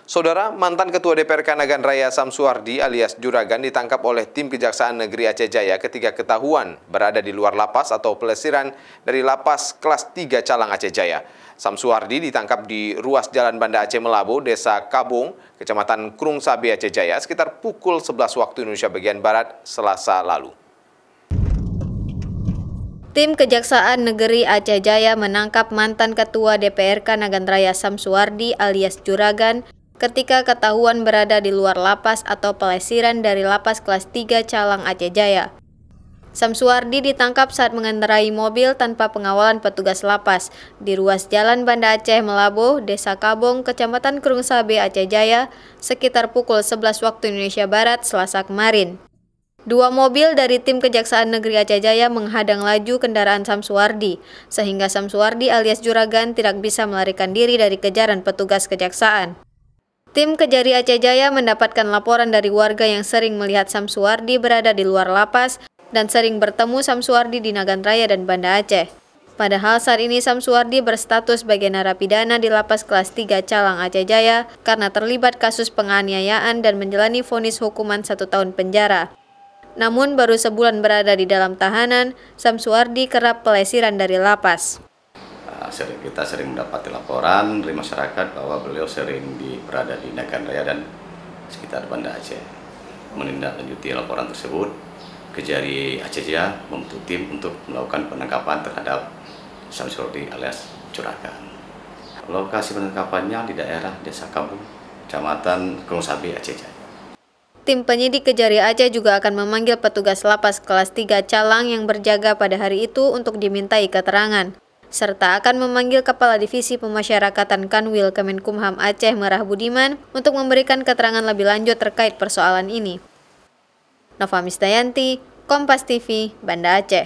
Saudara, mantan Ketua DPRK Nagan Raya Samsuardi alias Juragan ditangkap oleh tim Kejaksaan Negeri Aceh Jaya ketika ketahuan berada di luar lapas atau pelesiran dari lapas kelas 3 Calang Aceh Jaya. Samsuardi ditangkap di ruas Jalan Banda Aceh Melabo, Desa Kabung, Kecamatan Krung Sabe, Aceh Jaya, sekitar pukul 11 waktu Indonesia bagian Barat, Selasa lalu. Tim Kejaksaan Negeri Aceh Jaya menangkap mantan Ketua DPRK Nagan Raya Samsuardi alias Juragan ketika ketahuan berada di luar lapas atau pelesiran dari lapas kelas 3 Calang Aceh Jaya. Samsuardi ditangkap saat mengendarai mobil tanpa pengawalan petugas lapas di ruas Jalan Banda Aceh Melabo, Desa Kabong, Kecamatan Krung Sabe, Aceh Jaya, sekitar pukul 11 waktu Indonesia Barat, Selasa kemarin. Dua mobil dari tim Kejaksaan Negeri Aceh Jaya menghadang laju kendaraan Samsuardi, sehingga Samsuardi alias Juragan tidak bisa melarikan diri dari kejaran petugas kejaksaan. Tim Kejari Aceh Jaya mendapatkan laporan dari warga yang sering melihat Samsuardi berada di luar lapas dan sering bertemu Samsuardi di Nagan Raya dan Banda Aceh. Padahal saat ini Samsuardi berstatus sebagai narapidana di lapas kelas 3 Calang Aceh Jaya karena terlibat kasus penganiayaan dan menjalani vonis hukuman 1 tahun penjara. Namun baru sebulan berada di dalam tahanan, Samsuardi kerap pelesiran dari lapas. Kita sering mendapati laporan dari masyarakat bahwa beliau sering berada di Nagan Raya dan sekitar Banda Aceh. Menindaklanjuti laporan tersebut, Kejari Aceh Jaya membentuk tim untuk melakukan penangkapan terhadap Samsuardi alias Juragan. Lokasi penangkapannya di daerah Desa Kabung, Kecamatan Krung Sabe, Aceh Jaya. Tim penyidik Kejari Aceh juga akan memanggil petugas lapas kelas 3 Calang yang berjaga pada hari itu untuk dimintai keterangan, serta akan memanggil Kepala Divisi Pemasyarakatan Kanwil Kemenkumham Aceh Merah Budiman untuk memberikan keterangan lebih lanjut terkait persoalan ini. Nova Misdayanti, Kompas TV, Banda Aceh.